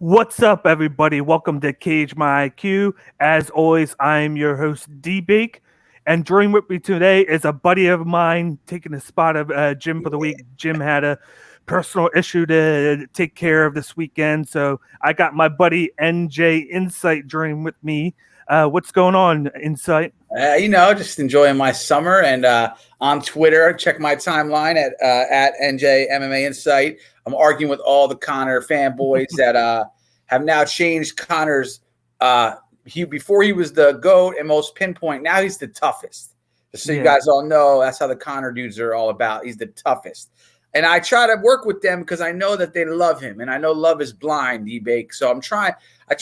What's up, everybody? Welcome to Cage My IQ. As always, I'm your host, D-Bake. And joining with me today is a buddy of mine taking the spot of Jim for the week. Jim had a personal issue to take care of this weekend, so I got my buddy NJ Insight joining with me. What's going on, Insight? Just enjoying my summer, and on Twitter, check my timeline at NJ MMA Insight. I'm arguing with all the Conor fanboys that have now changed Conor's. Before he was the GOAT and most pinpoint. Now he's the toughest. Just so you guys all know, that's how the Conor dudes are all about. He's the toughest. And I try to work with them because I know that they love him, and I know love is blind, D-Bake. So I try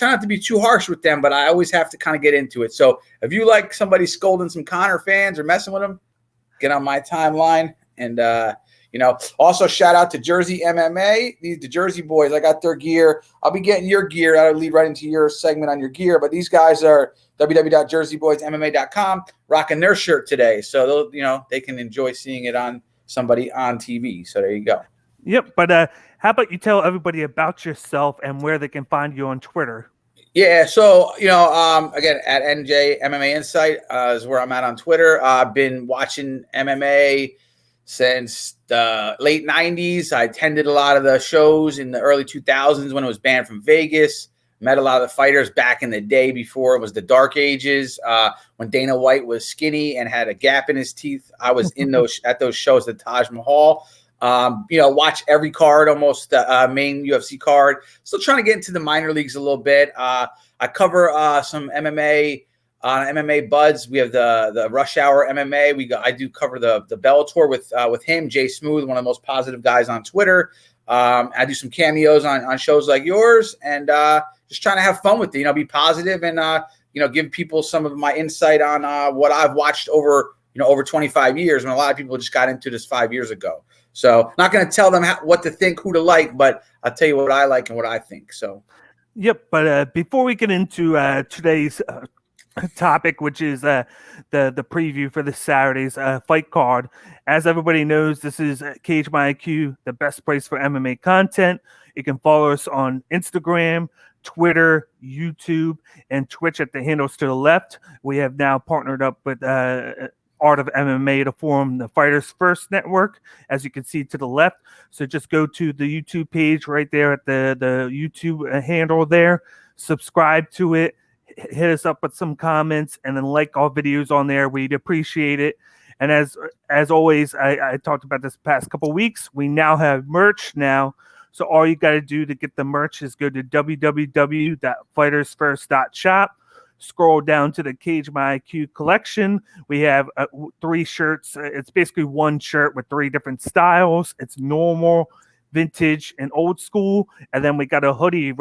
not to be too harsh with them, but I always have to kind of get into it. So if you like somebody scolding some Conor fans or messing with them, get on my timeline. And, also shout out to Jersey MMA. The Jersey boys, I got their gear. I'll be getting your gear. I'll lead right into your segment on your gear. But these guys are www.jerseyboysmma.com rocking their shirt today. So, they can enjoy seeing it on somebody on TV. So there you go. Yep. But how about you tell everybody about yourself and where they can find you on Twitter? Yeah. So, again, at NJ MMA Insight is where I'm at on Twitter. I've been watching MMA since the late 90s. I attended a lot of the shows in the early 2000s when it was banned from Vegas. Met a lot of the fighters back in the day before it was the dark ages, when Dana White was skinny and had a gap in his teeth. I was at those shows at Taj Mahal. Watch every card, almost main UFC card. Still trying to get into the minor leagues a little bit. I cover some MMA on MMA Buds. We have the Rush Hour MMA. I do cover the Bellator with him, Jay Smooth, one of the most positive guys on Twitter. I do some cameos on shows like yours, and just trying to have fun with it. Be positive and give people some of my insight on what I've watched over 25 years. When a lot of people just got into this 5 years ago. So not going to tell them what to think, who to like, but I'll tell you what I like and what I think. So, yep. But before we get into today's topic, which is the preview for this Saturday's fight card, as everybody knows, this is Cage My IQ, the best place for MMA content. You can follow us on Instagram, Twitter, YouTube, and Twitch at the handles to the left. We have now partnered up with Art of MMA to form the Fighters First Network, as you can see to the left. So just go to the YouTube page right there at the YouTube handle there, subscribe to it, hit us up with some comments, and then like our videos on there. We'd appreciate it. And as always, I talked about this past couple weeks, we now have merch now. So all you got to do to get the merch is go to www.fightersfirst.shop. Scroll down to the Cage My IQ collection. We have 3 shirts. It's basically one shirt with 3 different styles. It's normal, vintage, and old school. And then we got a hoodie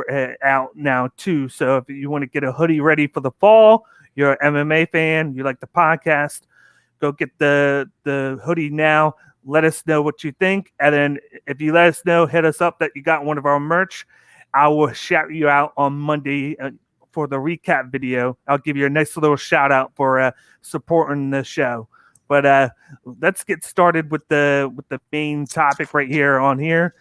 out now too. So if you want to get a hoodie ready for the fall, you're an MMA fan, you like the podcast, go get the hoodie now. Let us know what you think. And then if you let us know, hit us up that you got one of our merch. I will shout you out on Monday for the recap video. I'll give you a nice little shout out for supporting the show. But let's get started with the main topic right here on here.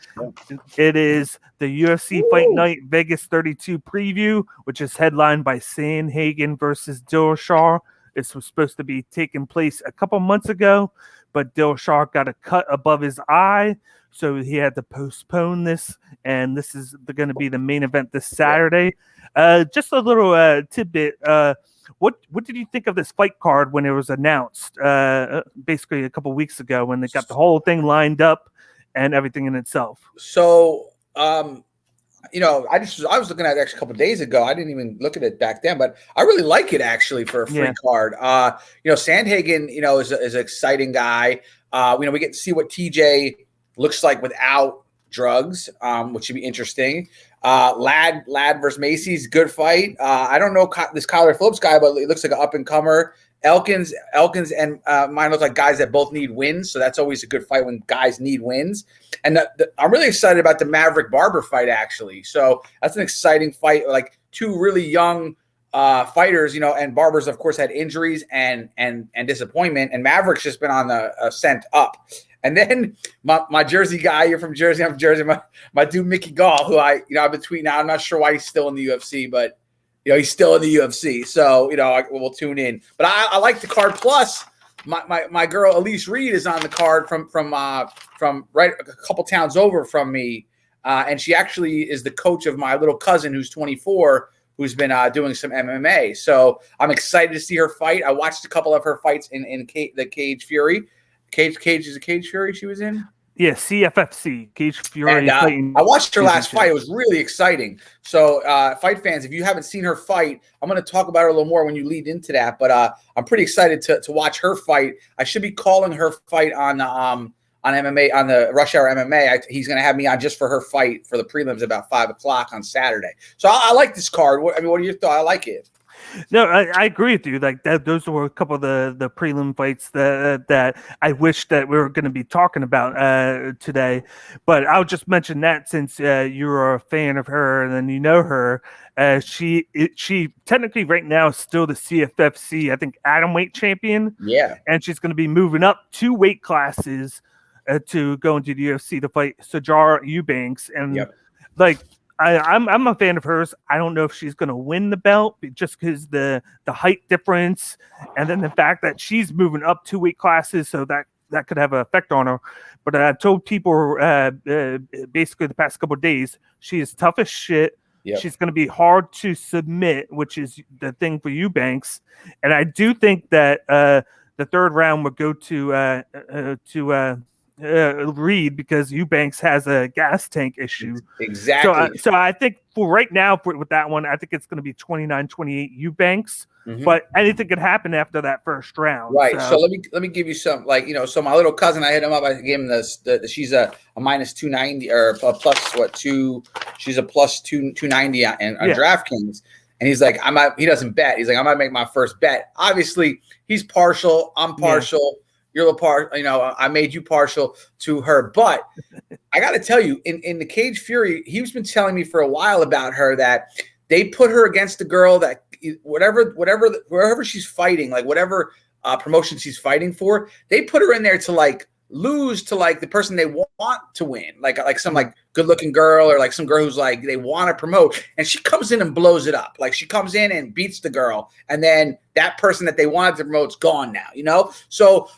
It is the UFC Fight Night Vegas 32 preview, which is headlined by Sandhagen versus Dillashaw. This was supposed to be taking place a couple months ago, but Dillashaw got a cut above his eye, so he had to postpone this, and this is going to be the main event this Saturday. Just a little tidbit. What did you think of this fight card when it was announced basically a couple weeks ago, when they got the whole thing lined up and everything in itself? So, I was looking at it actually a couple of days ago. I didn't even look at it back then, but I really like it actually for a free card. Sandhagen, is an exciting guy. We get to see what TJ looks like without drugs, which should be interesting. Lad versus Macy's good fight. I don't know this Phillips guy, but it looks like an up and comer. Elkins and mine look like guys that both need wins, so that's always a good fight when guys need wins. And I'm really excited about the Maverick Barber fight actually. So that's an exciting fight, like 2 really young fighters, and Barber's of course had injuries and disappointment, and Maverick's just been on the ascent up. And then my Jersey guy, you're from Jersey, I'm from Jersey. My dude Mickey Gall, who I've been tweeting out. I'm not sure why he's still in the UFC, but he's still in the UFC. So we'll tune in. But I like the card. Plus, my girl Elise Reed is on the card from right a couple towns over from me, and she actually is the coach of my little cousin who's 24, who's been doing some MMA. So I'm excited to see her fight. I watched a couple of her fights in the Cage Fury. Cage is a Cage Fury she was in? Yeah, CFFC, Cage Fury. And, I watched her last fight. It was really exciting. So, fight fans, if you haven't seen her fight, I'm going to talk about her a little more when you lead into that. But I'm pretty excited to watch her fight. I should be calling her fight on MMA, on the Rush Hour MMA. He's going to have me on just for her fight for the prelims about 5 o'clock on Saturday. So I like this card. What are your thoughts? I like it. No, I agree with you. Like that, those were a couple of the prelim fights that I wish that we were going to be talking about today. But I'll just mention that since you're a fan of her and then you know her, she technically right now is still the CFFC, I think, atomweight champion. Yeah, and she's going to be moving up 2 weight classes to go into the UFC to fight Sijara Eubanks, and I'm a fan of hers. I don't know if she's going to win the belt just because the height difference, and then the fact that she's moving up 2 weight classes, so that could have an effect on her. But I told people basically the past couple of days, she is tough as shit. Yep. She's going to be hard to submit, which is the thing for Eubanks. And I do think that the third round would go to Reed because Eubanks has a gas tank issue. Exactly. So I think for right now, with that one, I think it's going to be 29-28 Eubanks. But anything could happen after that first round. Right. So let me give you some, so my little cousin, I hit him up. I gave him she's a minus 290 or a plus she's a plus 290 on DraftKings. And he's like, he doesn't bet. He's like, I might make my first bet. Obviously, he's partial. I'm partial. You're a part, I made you partial to her. But I got to tell you, in the Cage Fury, he's been telling me for a while about her that they put her against a girl that wherever she's fighting, like whatever promotion she's fighting for, they put her in there to lose to the person they want to win, like some good looking girl or some girl who's they want to promote, and she comes in and blows it up. She comes in and beats the girl, and then that person that they wanted to promote's gone now. So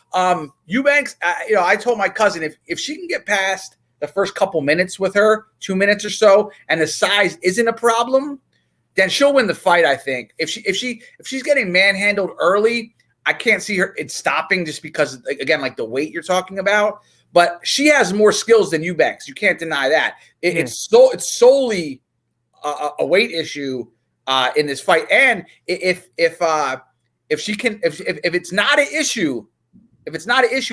Eubanks, I told my cousin if she can get past the first couple minutes with her, 2 minutes or so, and the size isn't a problem, then she'll win the fight. I think if she's getting manhandled early, I can't see her stopping just because, again, the weight you're talking about. But she has more skills than Eubanks. You can't deny that. It's solely a weight issue in this fight. And if it's not an issue,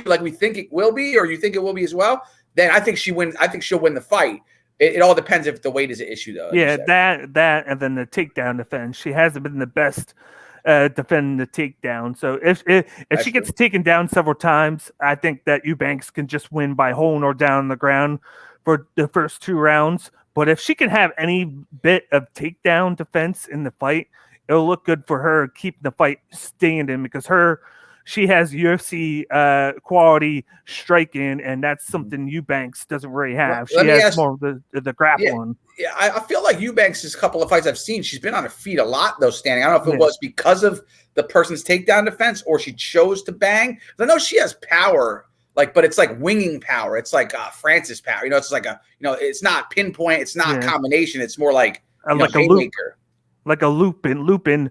like we think it will be, or you think it will be as well, then I think she wins. I think she'll win the fight. It all depends if the weight is an issue, though. Yeah, that, and then the takedown defense. She hasn't been the best defending the takedown. So if she gets taken down several times, I think that Eubanks can just win by holding her down on the ground for the first 2 rounds. But if she can have any bit of takedown defense in the fight, it'll look good for her keeping the fight standing because she has UFC quality striking, and that's something Eubanks doesn't really have. She has more of the grappling. Yeah, I feel like Eubanks' couple of fights I've seen, she's been on her feet a lot, though, standing. I don't know if it was because of the person's takedown defense or she chose to bang. I know she has power, but it's winging power. It's Francis power. It's it's not pinpoint. It's not combination. It's more like a loop, like a looping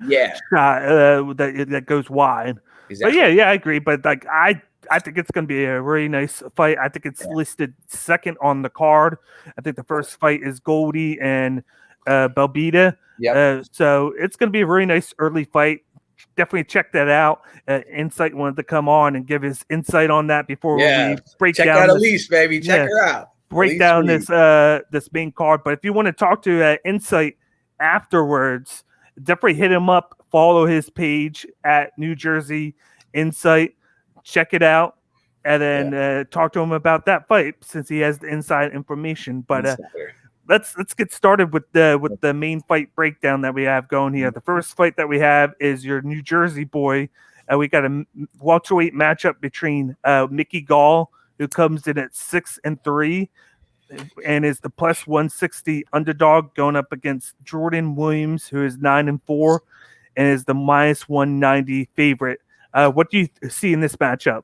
shot that goes wide. Exactly. But yeah, I agree. But I think it's going to be a really nice fight. I think it's listed second on the card. I think the first fight is Goldie and Belbita. So it's going to be a really nice early fight. Definitely check that out. Insight wanted to come on and give his insight on that before we break down. Check out Elise, baby. Check her out. Break down this main card. But if you want to talk to Insight afterwards, definitely hit him up. Follow his page at New Jersey Insight. Check it out, and then talk to him about that fight since he has the inside information. But let's get started with the main fight breakdown that we have going here. The first fight that we have is your New Jersey boy. We got a welterweight matchup between Mickey Gall, who comes in at 6-3 and is the plus 160 underdog, going up against Jordan Williams, who is 9-4 and is the minus 190 favorite. What do you see in this matchup?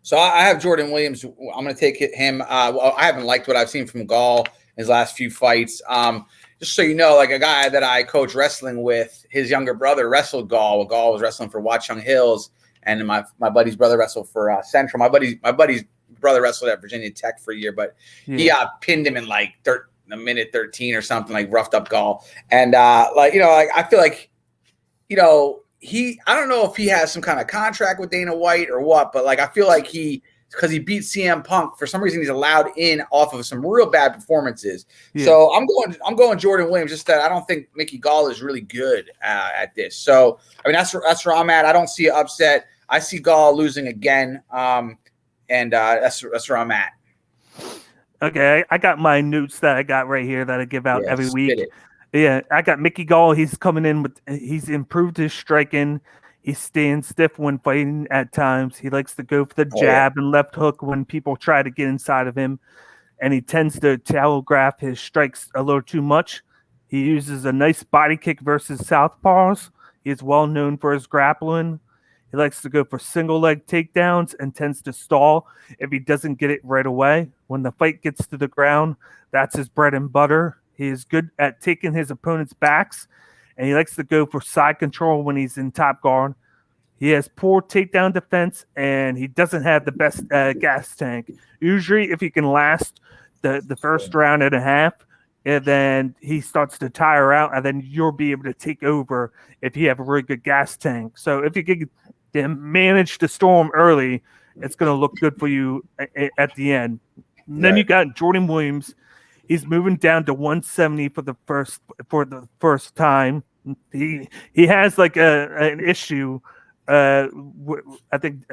So I have Jordan Williams. I'm going to take him. Well, I haven't liked what I've seen from Gall in his last few fights. Just so you know, like a guy that I coach wrestling with, his younger brother wrestled Gall. Well, Gall was wrestling for Watchung Hills, and my buddy's brother wrestled for Central. My buddy's brother wrestled at Virginia Tech for a year, but he pinned him in like a minute 13 or something, like roughed up Gall. And I feel like, I don't know if he has some kind of contract with Dana White or what, but like I feel like because he beat CM Punk, for some reason he's allowed in off of some real bad performances. Yeah. So I'm going Jordan Williams. Just that I don't think Mickey Gall is really good at this. So I mean that's where I'm at. I don't see an upset. I see Gall losing again, and that's where I'm at. Okay, I got my notes that I got right here that I give out every week. Yeah, I got Mickey Gall. He's coming in he's improved his striking. He's staying stiff when fighting at times. He likes to go for the jab and left hook when people try to get inside of him. And he tends to telegraph his strikes a little too much. He uses a nice body kick versus southpaws. He is well known for his grappling. He likes to go for single leg takedowns and tends to stall if he doesn't get it right away. When the fight gets to the ground, that's his bread and butter. He is good at taking his opponent's backs, and he likes to go for side control when he's in top guard. He has poor takedown defense, and he doesn't have the best gas tank. Usually, if he can last the first round and a half, and then he starts to tire out, and then you'll be able to take over if you have a really good gas tank. So if you can manage to storm early, it's going to look good for you at the end. And then you got Jordan Williams. He's moving down to 170 for the first time. He has like an issue. I think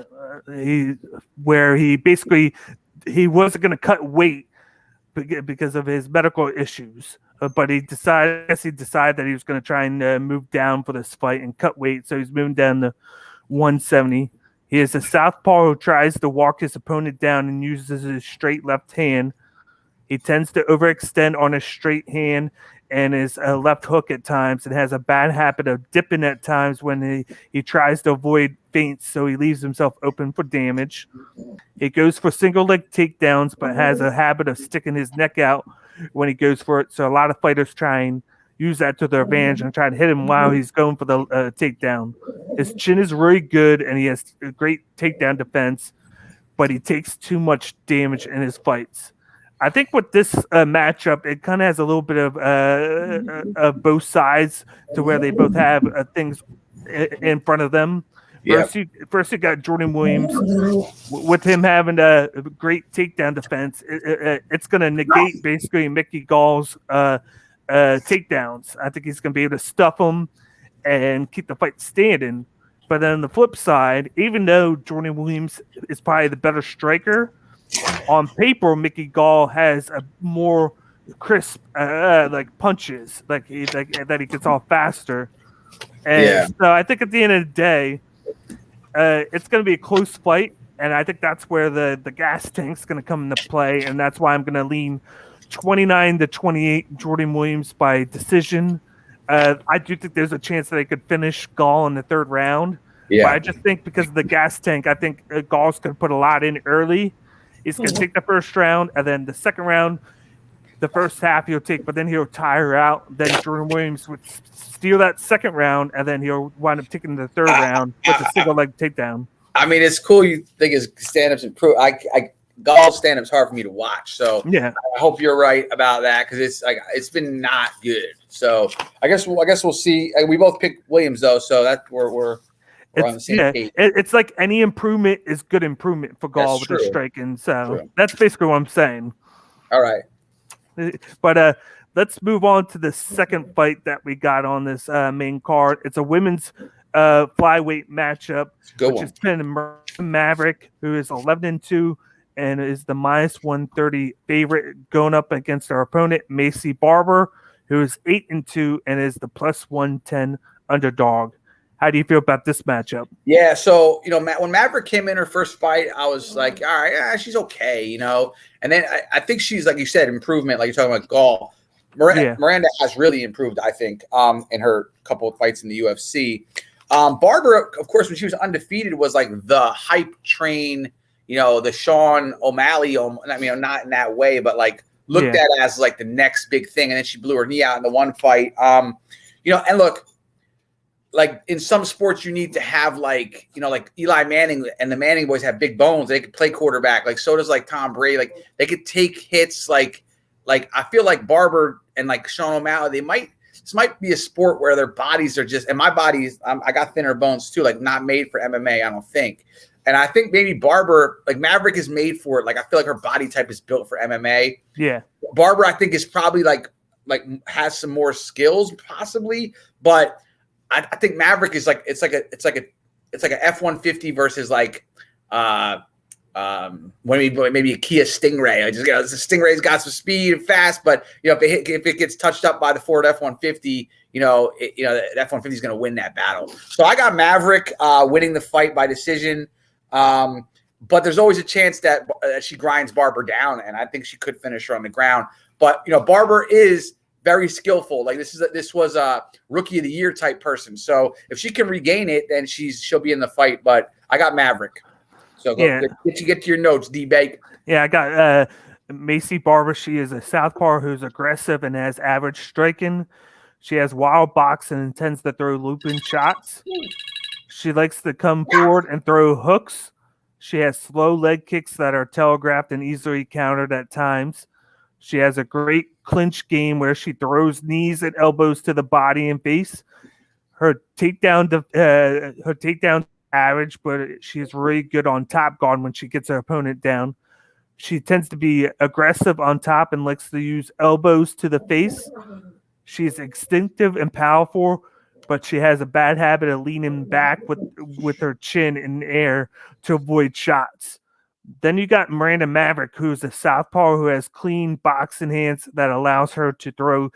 where he wasn't going to cut weight because of his medical issues, but he decided that he was going to try and move down for this fight and cut weight. So he's moving down to 170. He is a southpaw who tries to walk his opponent down and uses his straight left hand. He tends to overextend on his straight hand and his left hook at times, and has a bad habit of dipping at times when he tries to avoid feints, so he leaves himself open for damage. He goes for single leg takedowns, but has a habit of sticking his neck out when he goes for it, so a lot of fighters try and use that to their advantage and try to hit him while he's going for the takedown. His chin is really good, and he has a great takedown defense, but he takes too much damage in his fights. I think with this matchup, it kind of has a little bit of both sides to where they both have things in front of them. First, you got Jordan Williams. With him having a great takedown defense, it's going to negate basically Mickey Gall's takedowns. I think he's going to be able to stuff them and keep the fight standing. But then on the flip side, even though Jordan Williams is probably the better striker, on paper, Mickey Gall has a more crisp, like punches, that he gets off faster. And so I think at the end of the day, it's going to be a close fight, and I think that's where the gas tank's going to come into play, and that's why I'm going to lean 29-28 Jordan Williams by decision. I do think there's a chance that they could finish Gall in the third round. Yeah. But I just think because of the gas tank, I think Gall's going to put a lot in early. He's going to take the first round, and then the second round, the first half he'll take, but then he'll tire out. Then Jordan Williams would steal that second round, and then he'll wind up taking the third round with a single leg takedown. I mean, it's cool. You think his stand-ups improve. Gall's stand-up's hard for me to watch, so I hope you're right about that because it's been not good. So I guess we'll see. We both picked Williams though, so that we're on the same page. It's like any improvement is good improvement for Gall with the striking. So that's basically what I'm saying. All right. But let's move on to the second fight that we got on this main card. It's a women's flyweight matchup, which is pinned Maverick, who is 11-2 and is the minus 130 favorite, going up against our opponent Maycee Barber, who is 8-2 and is the plus 110 underdog. How do you feel about this matchup? Yeah, so when Maverick came in her first fight, I was like, all right, yeah, she's okay, And then I think she's, like you said, improvement. Like you're talking about Gall. Miranda has really improved, I think, in her couple of fights in the UFC. Barber, of course, when she was undefeated, was like the hype train. The Sean O'Malley. I mean, not in that way, but like looked at as like the next big thing. And then she blew her knee out in the one fight. And look. Like in some sports, you need to have like Eli Manning and the Manning boys have big bones. They could play quarterback. Like so does like Tom Brady. Like they could take hits. Like I feel like Barber and like Sean O'Malley. This might be a sport where their bodies are just. And my body's. I got thinner bones too. Like not made for MMA. I don't think. And I think maybe Barber, like Maverick, is made for it. Like I feel like her body type is built for MMA. Yeah. Barber, I think, is probably like has some more skills possibly, but. I think Maverick is like it's like a F-150 versus like maybe a Kia Stingray. The Stingray's got some speed and fast, but if it gets touched up by the Ford F-150, the F-150 is going to win that battle. So I got Maverick winning the fight by decision, but there's always a chance that she grinds Barber down, and I think she could finish her on the ground. But Barber is very skillful. Like this was a rookie of the year type person. So if she can regain it, then she'll be in the fight. But I got Maverick. So get to your notes, D-Bake. Yeah, I got Macy Barber. She is a southpaw who's aggressive and has average striking. She has wild box and intends to throw looping shots. She likes to come forward and throw hooks. She has slow leg kicks that are telegraphed and easily countered at times. She has a great clinch game where she throws knees and elbows to the body and face. Her takedown average, but she's really good on top guard when she gets her opponent down. She tends to be aggressive on top and likes to use elbows to the face. She's instinctive and powerful, but she has a bad habit of leaning back with her chin in the air to avoid shots. Then you got Miranda Maverick, who's a southpaw who has clean boxing hands that allows her to throw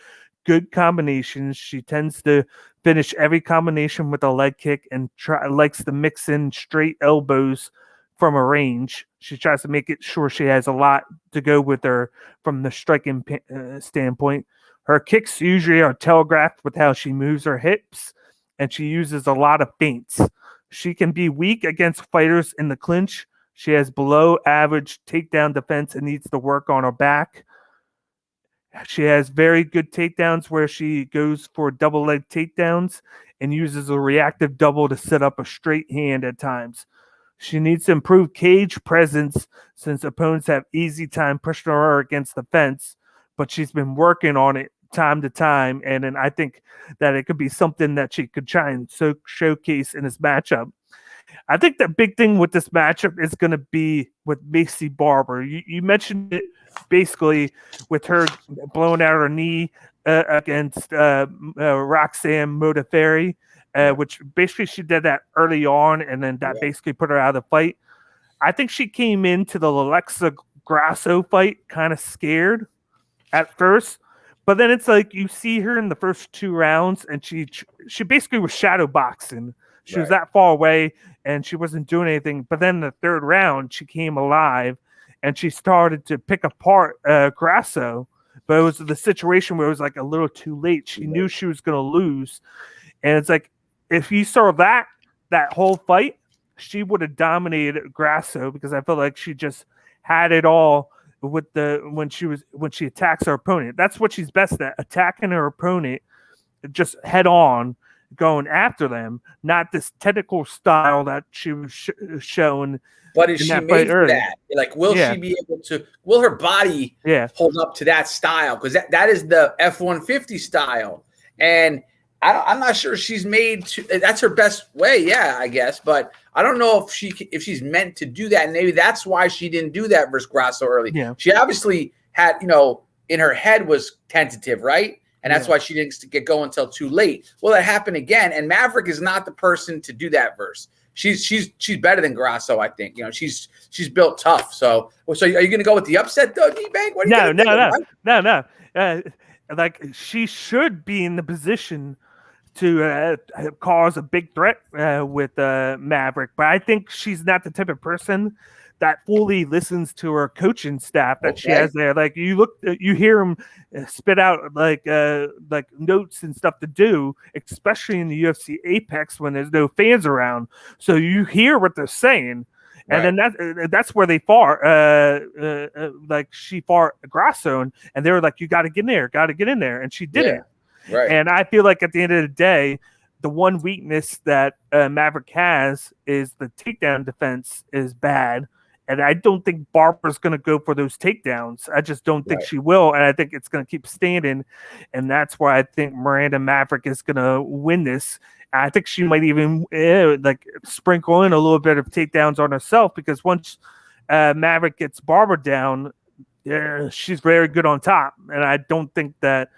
good combinations. She tends to finish every combination with a leg kick and likes to mix in straight elbows from a range. She tries to make it sure she has a lot to go with her from the striking standpoint. Her kicks usually are telegraphed with how she moves her hips, and she uses a lot of feints. She can be weak against fighters in the clinch. She has below average takedown defense and needs to work on her back. She has very good takedowns where she goes for double leg takedowns and uses a reactive double to set up a straight hand at times. She needs to improve cage presence since opponents have easy time pushing her against the fence, but she's been working on it time to time, and then I think that it could be something that she could try and showcase in this matchup. I think the big thing with this matchup is going to be with Macy Barber. You mentioned it basically with her blowing out her knee against Roxanne Modafferi, which basically she did that early on, and then that basically put her out of the fight. I think she came into the Alexa Grasso fight kind of scared at first, but then it's like you see her in the first 2 rounds, and she basically was shadow boxing. She was that far away, and she wasn't doing anything. But then in the 3rd round, she came alive, and she started to pick apart Grasso. But it was the situation where it was like a little too late. She knew she was going to lose. And it's like, if you saw that whole fight, she would have dominated Grasso, because I felt like she just had it all with when she attacks her opponent. That's what she's best at, attacking her opponent just head on, going after them, not this technical style that she was showing. But is she made for that? Like, will she be able to? Will her body hold up to that style? Because that is the F-150 style, and I'm not sure she's made to. That's her best way, I guess. But I don't know if she's meant to do that, and maybe that's why she didn't do that versus Grasso early. Yeah. She obviously had, in her head was tentative, right? And that's why she didn't get going until too late. Well, that happened again, and Maverick is not the person to do that verse. She's better than Grasso, I think. She's built tough. So are you going to go with the upset though, D-Bank? No. Like, she should be in the position to cause a big threat with Maverick. But I think she's not the type of person that fully listens to her coaching staff that she has there. Like you hear him spit out like notes and stuff to do, especially in the UFC Apex when there's no fans around. So you hear what they're saying. And then that's where they fought, like she fought Grasso, and they were like, "You got to get in there," and she did it. Right. And I feel like at the end of the day, the one weakness that Maverick has is the takedown defense is bad, and I don't think Barber's going to go for those takedowns. I just don't think she will, and I think it's going to keep standing, and that's why I think Miranda Maverick is going to win this. I think she might even like sprinkle in a little bit of takedowns on herself, because once Maverick gets Barber down, she's very good on top, and I don't think that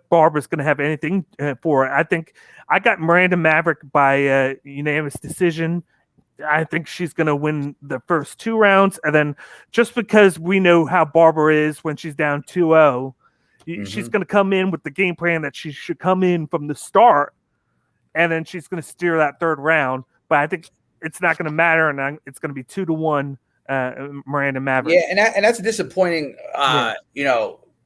Barber's going to have anything for it. I think I got Miranda Maverick by unanimous decision. I think she's going to win the first 2 rounds, and then just because we know how Barber is when she's down 2-0, she's going to come in with the game plan that she should come in from the start. And then she's going to steer that 3rd round. But I think it's not going to matter, and it's going to be 2-1 Miranda Maverick. Yeah, and that's disappointing.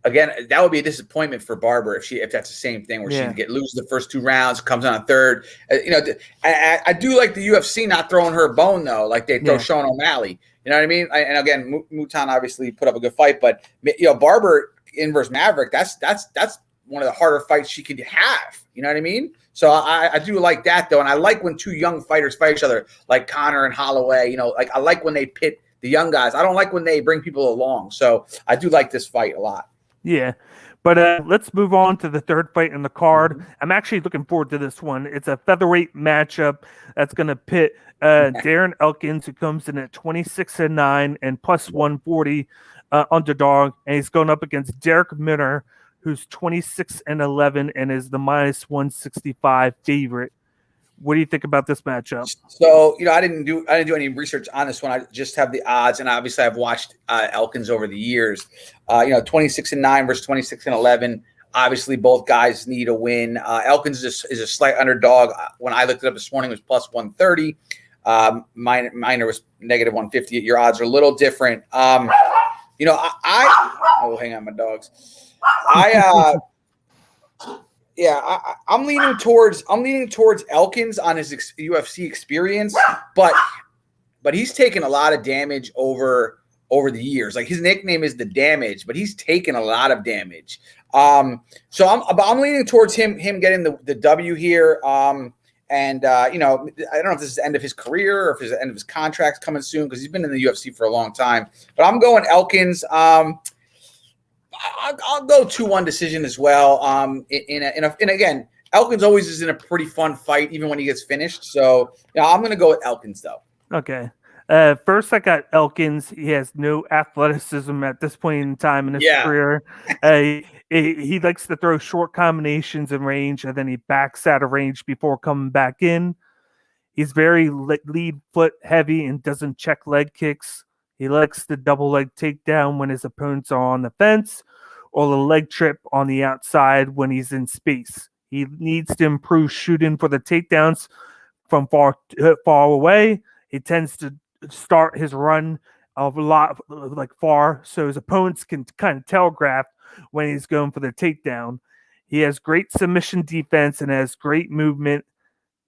Again, that would be a disappointment for Barber if that's the same thing where she loses the first 2 rounds, comes on a 3rd. I do like the UFC not throwing her a bone though, like they throw Sean O'Malley. You know what I mean? And again, Mutan obviously put up a good fight, but Barber in versus Maverick, that's one of the harder fights she could have. You know what I mean? So I do like that though, and I like when 2 young fighters fight each other, like Conor and Holloway. Like I like when they pit the young guys. I don't like when they bring people along. So I do like this fight a lot. Yeah, but let's move on to the 3rd fight in the card. I'm actually looking forward to this one. It's a featherweight matchup that's going to pit Darren Elkins, who comes in at 26-9 and plus 140 underdog, and he's going up against Darrick Minner, who's 26-11 and is the minus 165 favorite. What do you think about this matchup? So, I didn't do any research on this one. I just have the odds, and obviously I've watched Elkins over the years. 26-9 versus 26-11. Obviously, both guys need a win. Elkins is a slight underdog. When I looked it up this morning, it was plus 130. Minor was negative 150. Your odds are a little different. Hang on, my dogs. I'm leaning towards Elkins on his UFC experience, but he's taken a lot of damage over the years. Like his nickname is the Damage, but he's taken a lot of damage. So I'm leaning towards him getting the W here. I don't know if this is the end of his career or if it's the end of his contract coming soon, because he's been in the UFC for a long time. But I'm going Elkins. I'll go 2-1 decision as well. And again, Elkins always is in a pretty fun fight, even when he gets finished. So I'm going to go with Elkins though. Okay. First, I got Elkins. He has no athleticism at this point in time in his career. He likes to throw short combinations in range, and then he backs out of range before coming back in. He's very lead foot heavy and doesn't check leg kicks. He likes the double leg takedown when his opponents are on the fence, or the leg trip on the outside when he's in space. He needs to improve shooting for the takedowns from far away. He tends to start his run a lot far, so his opponents can kind of telegraph when he's going for the takedown. He has great submission defense and has great movement.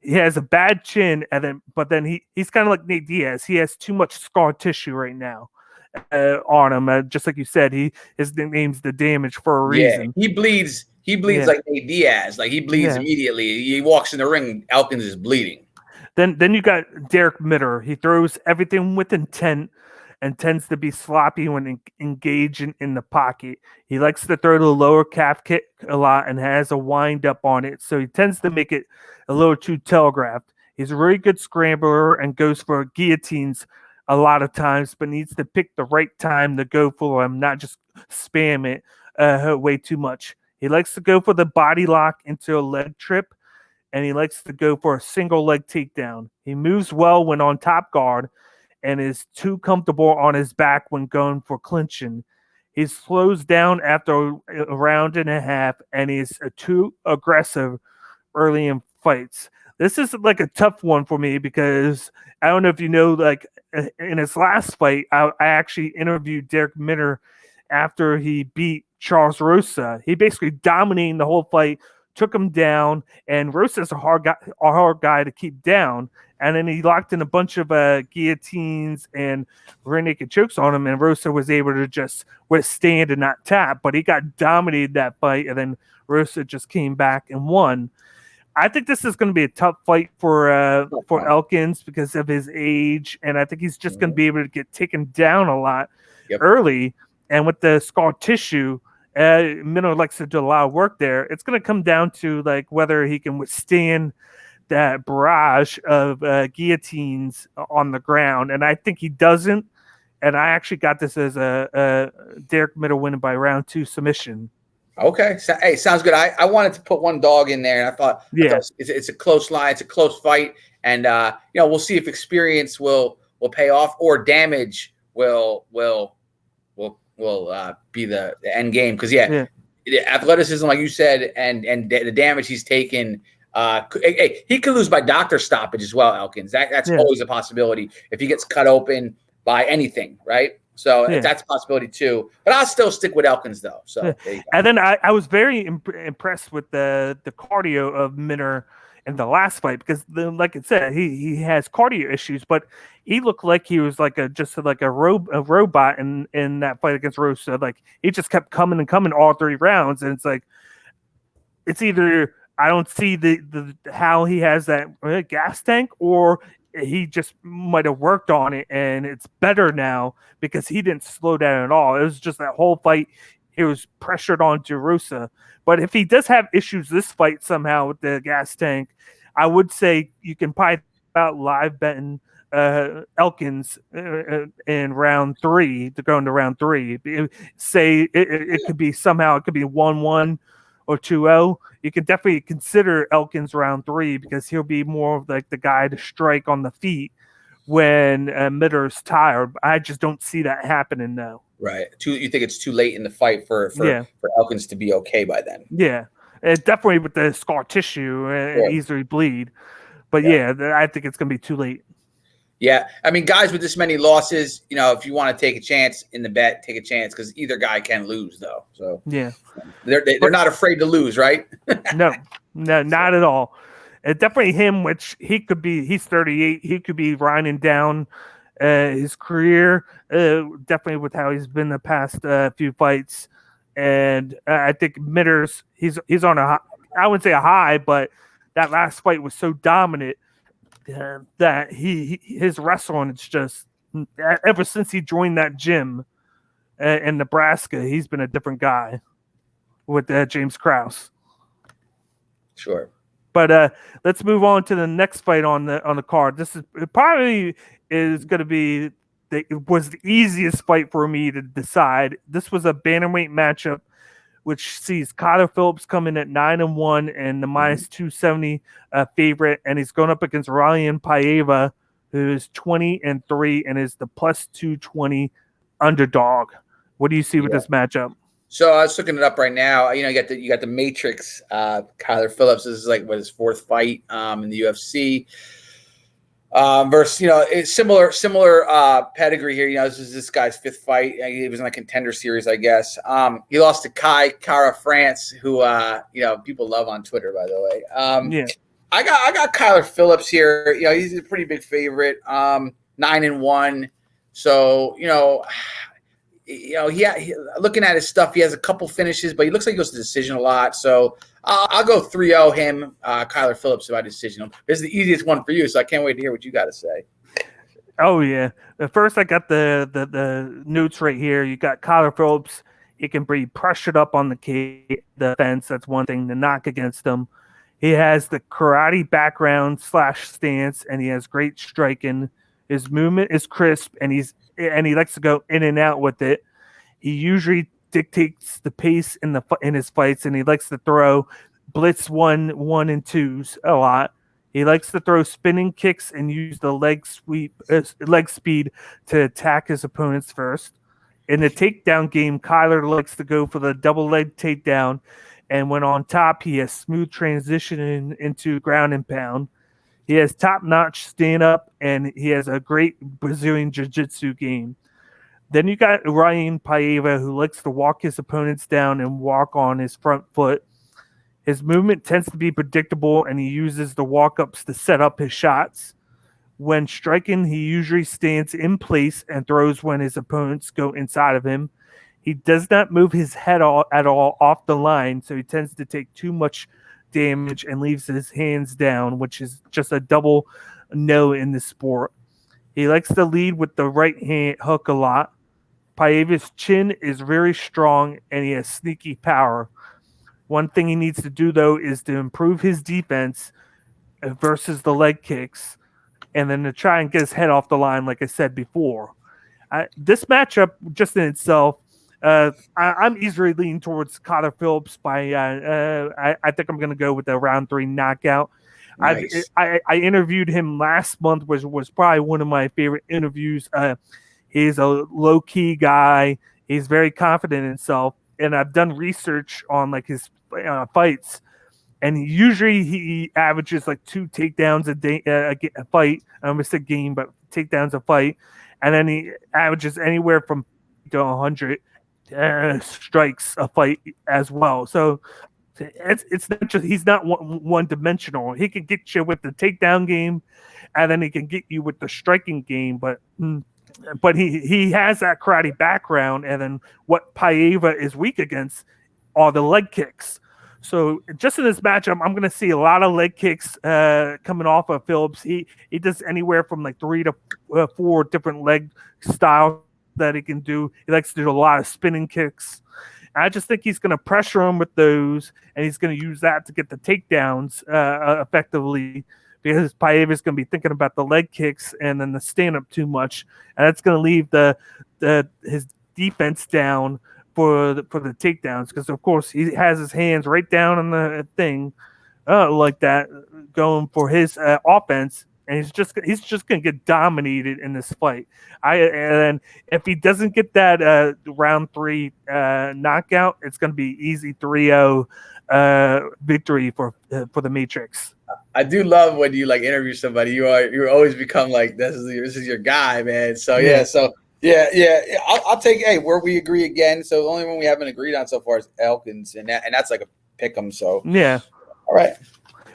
He has a bad chin, but then he's kind of like Nate Diaz. He has too much scar tissue right now on him. Just like you said, his nickname's the Damage for a reason. He bleeds like Nate Diaz. Like he bleeds immediately. He walks in the ring, Elkins is bleeding. Then you got Darrick Minner. He throws everything with intent and tends to be sloppy when engaging in the pocket. He likes to throw the lower calf kick a lot and has a wind up on it, so he tends to make it a little too telegraphed. He's a really good scrambler and goes for guillotines a lot of times, but needs to pick the right time to go for them, not just spam it way too much. He likes to go for the body lock into a leg trip, and he likes to go for a single leg takedown. He moves well when on top guard and is too comfortable on his back when going for clinching. He slows down after a round and a half, and he's too aggressive early in fights. This is like a tough one for me because I don't know if you know, like in his last fight, I actually interviewed Darrick Minner after he beat Charles Rosa. He basically dominated the whole fight, took him down, and Rosa's a hard guy to keep down. And then he locked in a bunch of guillotines and rear naked chokes on him, and Rosa was able to just withstand and not tap. But he got dominated that fight, and then Rosa just came back and won. I think this is going to be a tough fight for Elkins because of his age, and I think he's just going to be able to get taken down a lot early. And with the scar tissue, Minnow likes to do a lot of work there. It's going to come down to like whether he can withstand that barrage of guillotines on the ground, and I think he doesn't. And I actually got this as a Darrick Minnow winning by round 2 submission. Okay. So, hey, sounds good. I wanted to put one dog in there, and I thought it's a close line. It's a close fight, and we'll see if experience will pay off or damage will be the end game. Because athleticism, like you said, and the damage he's taken. He could lose by doctor stoppage as well, Elkins. That's always a possibility if he gets cut open by anything, right? So that's a possibility too. But I'll still stick with Elkins though. So there you go. And then I was very impressed with the cardio of Minner in the last fight because, like I said, he has cardio issues, but he looked like he was like a robot in that fight against Rosa. Like he just kept coming and coming all 3 rounds, and it's like it's either I don't see the how he has that gas tank, or he just might have worked on it and it's better now because he didn't slow down at all. It was just that whole fight he was pressured onto Rosa. But if he does have issues this fight somehow with the gas tank, I would say you can probably about live betting Elkins in round 3 to go into round 3. Say it could be somehow it could be 1-1 or 2-0. You can definitely consider Elkins round 3 because he'll be more of like the guy to strike on the feet when Mitter's tired. I just don't see that happening now. Right. You think it's too late in the fight for Elkins to be okay by then? Yeah. Definitely with the scar tissue and easily bleed. But I think it's going to be too late. Yeah. I mean, guys with this many losses, if you want to take a chance in the bet, take a chance because either guy can lose though. So they're not afraid to lose, right? No, not at all. Definitely him, which he's 38. He could be grinding down his career, definitely with how he's been the past few fights. And I think Mitter's, he's on I wouldn't say a high, but that last fight was so dominant that his wrestling, it's just ever since he joined that gym in Nebraska, he's been a different guy with James Krause. Sure. But let's move on to the next fight on the card. This probably is going to be it was the easiest fight for me to decide. This was a bantamweight matchup, which sees Kyler Phillips coming at 9-1 and the minus 270 favorite, and he's going up against Raulian Paiva, who is 20-3 and is the plus 220 underdog. What do you see with this matchup? So I was looking it up right now. You got the Matrix. Kyler Phillips. This is like his 4th fight in the UFC. Versus, it's similar pedigree here. This is this guy's 5th fight. He was in a contender series, I guess. He lost to Kara France, who people love on Twitter, by the way. I got Kyler Phillips here. He's a pretty big favorite. 9-1. So looking at his stuff, he has a couple finishes, but he looks like he goes to decision a lot. So I'll go 3-0 him, Kyler Phillips by decision. This is the easiest one for you, so I can't wait to hear what you got to say. Oh yeah. First, I got the notes right here. You got Kyler Phillips. He can be pressured up on the fence. That's one thing to knock against him. He has the karate background / stance, and he has great striking. His movement is crisp, and he likes to go in and out with it. He usually dictates the pace in his fights, and he likes to throw blitz 1 and 2s a lot. He likes to throw spinning kicks and use the leg speed to attack his opponents first. In the takedown game, Kyler likes to go for the double leg takedown And when on top, he has smooth transition into ground and pound. He has top-notch stand-up, and he has a great Brazilian jiu-jitsu game. Then you got Raulian Paiva, who likes to walk his opponents down and walk on his front foot. His movement tends to be predictable, and he uses the walk-ups to set up his shots. When striking, he usually stands in place and throws when his opponents go inside of him. He does not move his head at all off the line, so he tends to take too much damage and leaves his hands down, which is just a double no in the sport. He likes to lead with the right hand hook a lot. Paiva's chin is very strong, and he has sneaky power. One thing he needs to do, though, is to improve his defense versus the leg kicks, and then to try and get his head off the line, like I said before. This matchup, just in itself, I'm easily leaning towards Connor Phillips. I think I'm going to go with the round 3 knockout. Nice. I interviewed him last month, which was probably one of my favorite interviews. He's a low-key guy. He's very confident in himself. And I've done research on like his fights. And usually he averages like 2 takedowns a fight. I almost said game, but takedowns a fight. And then he averages anywhere from to 100 strikes a fight as well. So it's not just, he's not one dimensional. He can get you with the takedown game, and then he can get you with the striking game. But he has that karate background, and then what Paiva is weak against are the leg kicks. So just in this matchup, I'm going to see a lot of leg kicks coming off of Phillips. He does anywhere from like 3 to 4 different leg styles that he can do. He likes to do a lot of spinning kicks. I just think he's going to pressure him with those, and he's going to use that to get the takedowns effectively, because Paiva is going to be thinking about the leg kicks and then the stand-up too much, and that's going to leave his defense down for the takedowns, because of course he has his hands right down on the thing like that, going for his offense, and he's just going to get dominated in this fight. And if he doesn't get that round 3 knockout, it's going to be easy 3-0 victory for the Matrix. I do love when you like interview somebody. You always become like, this is your guy, man. So yeah. I'll take where we agree again. So the only one we haven't agreed on so far is Elkins, and that's like a pick 'em. So yeah, all right.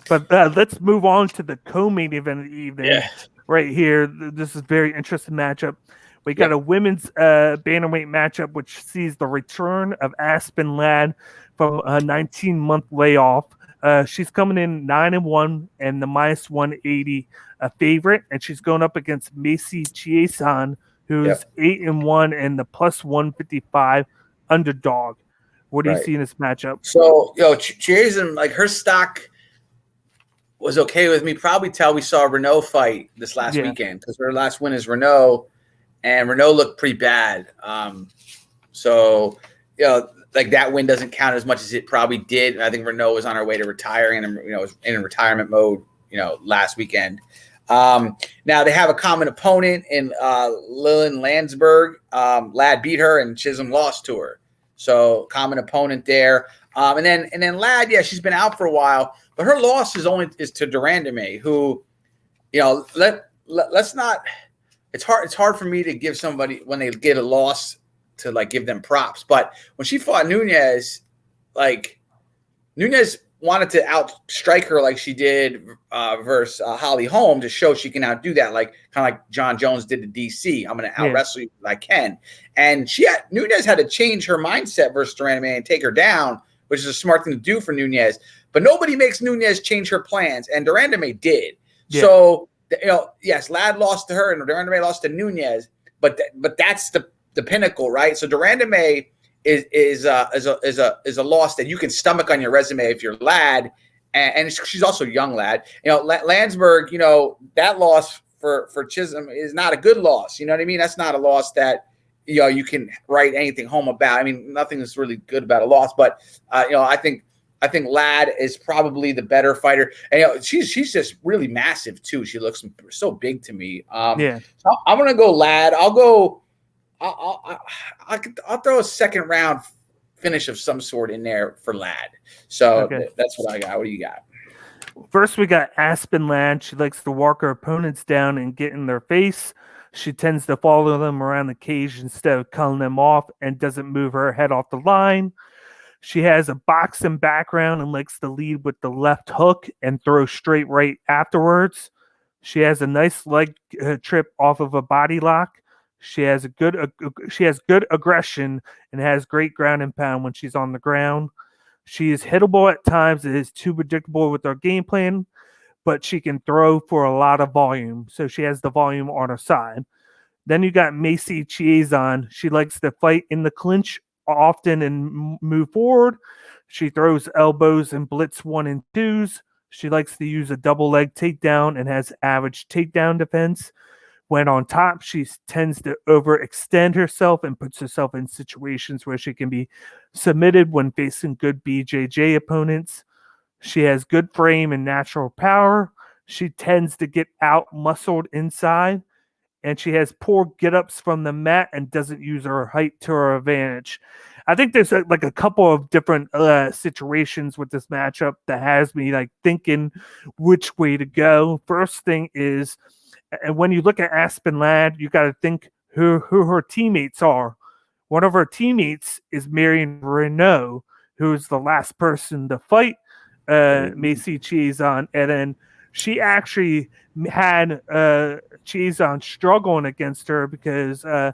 But let's move on to the co-main event of the evening. Right here. This is a very interesting matchup. We got a women's bantamweight matchup, which sees the return of Aspen Ladd from a 19-month layoff. She's coming in 9-1 and the -180 favorite, and she's going up against Macy Chiasson, who's 8-1 and the +155 underdog. What do you see in this matchup? So, Chiasson, like her stock was okay with me probably till we saw Renault fight this last weekend, because her last win is Renault, and Renault looked pretty bad. So, like that win doesn't count as much as it probably did. I think Renault was on her way to retiring, and was in retirement mode, last weekend. Now they have a common opponent in Lillian Landsberg. Ladd beat her, and Chisholm lost to her. So common opponent there. And then Ladd, she's been out for a while, but her loss is to Durandame, who, let's not. It's hard for me to give somebody when they get a loss to like give them props. But when she fought Nunes, like Nunes wanted to outstrike her like she did versus Holly Holm to show she can outdo that, like kind of like John Jones did to DC. I'm going to out wrestle you if I can. And Nunes had to change her mindset versus Durandame and take her down, which is a smart thing to do for Nunes. But nobody makes Nunes change her plans, and Durandame did. Yeah. So, yes, Ladd lost to her, and Durandame lost to Nunes, but that's the pinnacle, right? So Durandame is a loss that you can stomach on your resume if you're Ladd, and she's also young Ladd. Landsberg, that loss for Chisholm is not a good loss. You know what I mean? That's not a loss that you can write anything home about. I mean, nothing is really good about a loss, but I think Ladd is probably the better fighter, and she's just really massive too. She looks so big to me. So I'm gonna go Ladd. I'll throw a second round finish of some sort in there for Ladd. So Okay. That's what I got. What do you got? First, we got Aspen Ladd. She likes to walk her opponents down and get in their face. She tends to follow them around the cage instead of culling them off and doesn't move her head off the line. She has a boxing background and likes to lead with the left hook and throw straight right afterwards. She has a nice leg trip off of a body lock. She has good aggression and has great ground and pound when she's on the ground. She is hittable at times. It is too predictable with our game plan, but she can throw for a lot of volume. So she has the volume on her side. Then you got Macy Chiasson. She likes to fight in the clinch often and move forward. She throws elbows and blitz 1 and 2s. She likes to use a double leg takedown and has average takedown defense. When on top, she tends to overextend herself and puts herself in situations where she can be submitted when facing good BJJ opponents. She has good frame and natural power. She tends to get out-muscled inside. And she has poor get-ups from the mat and doesn't use her height to her advantage. I think there's a couple of different situations with this matchup that has me thinking which way to go. First thing is, and when you look at Aspen Ladd, you got to think who her teammates are. One of her teammates is Miranda, who is the last person to fight Macy Chiasson, and then she actually had Chiasson struggling against her because I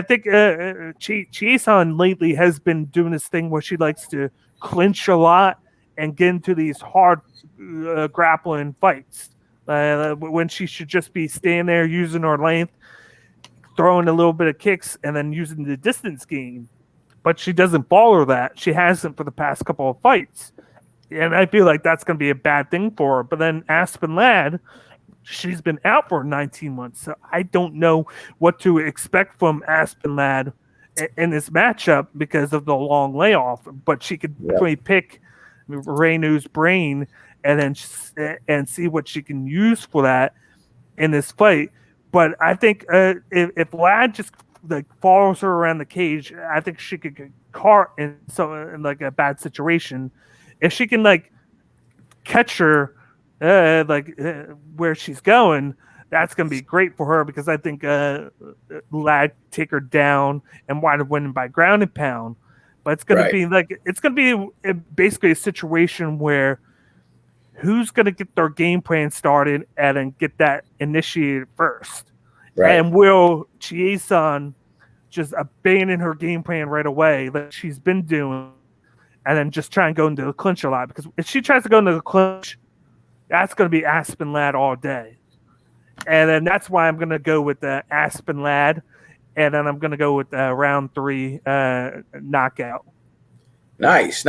think Chiasson lately has been doing this thing where she likes to clinch a lot and get into these hard grappling fights. When she should just be staying there using her length, throwing a little bit of kicks, and then using the distance game. But she doesn't follow that. She hasn't for the past couple of fights. And I feel like that's going to be a bad thing for her. But then Aspen Ladd, she's been out for 19 months. So I don't know what to expect from Aspen Ladd in this matchup because of the long layoff. But she could definitely pick Reinu's brain and see what she can use for that in this fight. But I think if Ladd just follows her around the cage, I think she could get caught in a bad situation. If she can catch her where she's going, that's going to be great for her because I think Ladd take her down and wind up winning by ground and pound. But it's going to be basically a situation where who's going to get their game plan started and then get that initiated first. Right. And will Chiasson just abandon her game plan right away like she's been doing and then just try and go into the clinch a lot? Because if she tries to go into the clinch, that's going to be Aspen Ladd all day. And then that's why I'm going to go with Aspen Ladd. And then I'm going to go with round 3 knockout. Nice.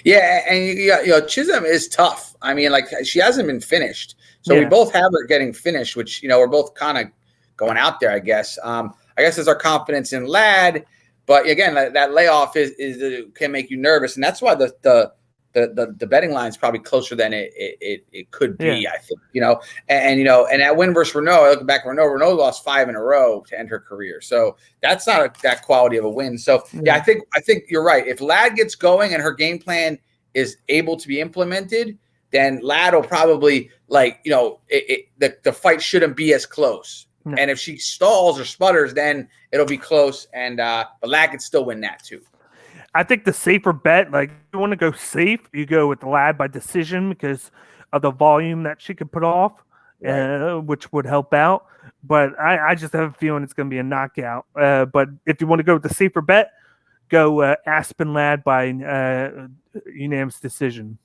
Yeah, and Chiasson is tough. I mean, she hasn't been finished. So we both have her getting finished, which, we're both kind of going out there, I guess. I guess it's our confidence in Ladd. But again, that layoff is can make you nervous. And that's why the betting line is probably closer than it could be, I think, and that win versus Renault, I look back at Renault lost 5 in a row to end her career. So that's not that quality of a win. So I think you're right. If Ladd gets going and her game plan is able to be implemented, then Ladd will probably the fight shouldn't be as close. No. And if she stalls or sputters, then it'll be close. And but Ladd could still win that too. I think the safer bet, if you want to go safe, you go with Ladd by decision because of the volume that she could put off, which would help out. But I just have a feeling it's going to be a knockout. But if you want to go with the safer bet, go Aspen Ladd by unanimous decision.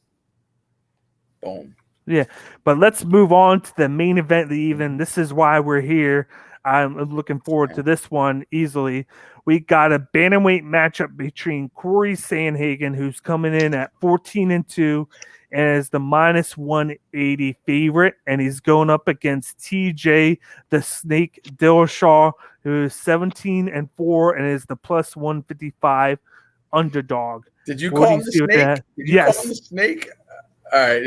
Boom. Yeah, but let's move on to the main event of the evening. This is why we're here. I'm looking forward to this one easily. We got a bantamweight matchup between Cory Sandhagen, who's coming in at 14-2 and is the minus 180 favorite, and he's going up against TJ the Snake Dillashaw, who is 17-4 and is the plus 155 underdog. Did you call him the Snake? Yes. Call him the Snake? All right,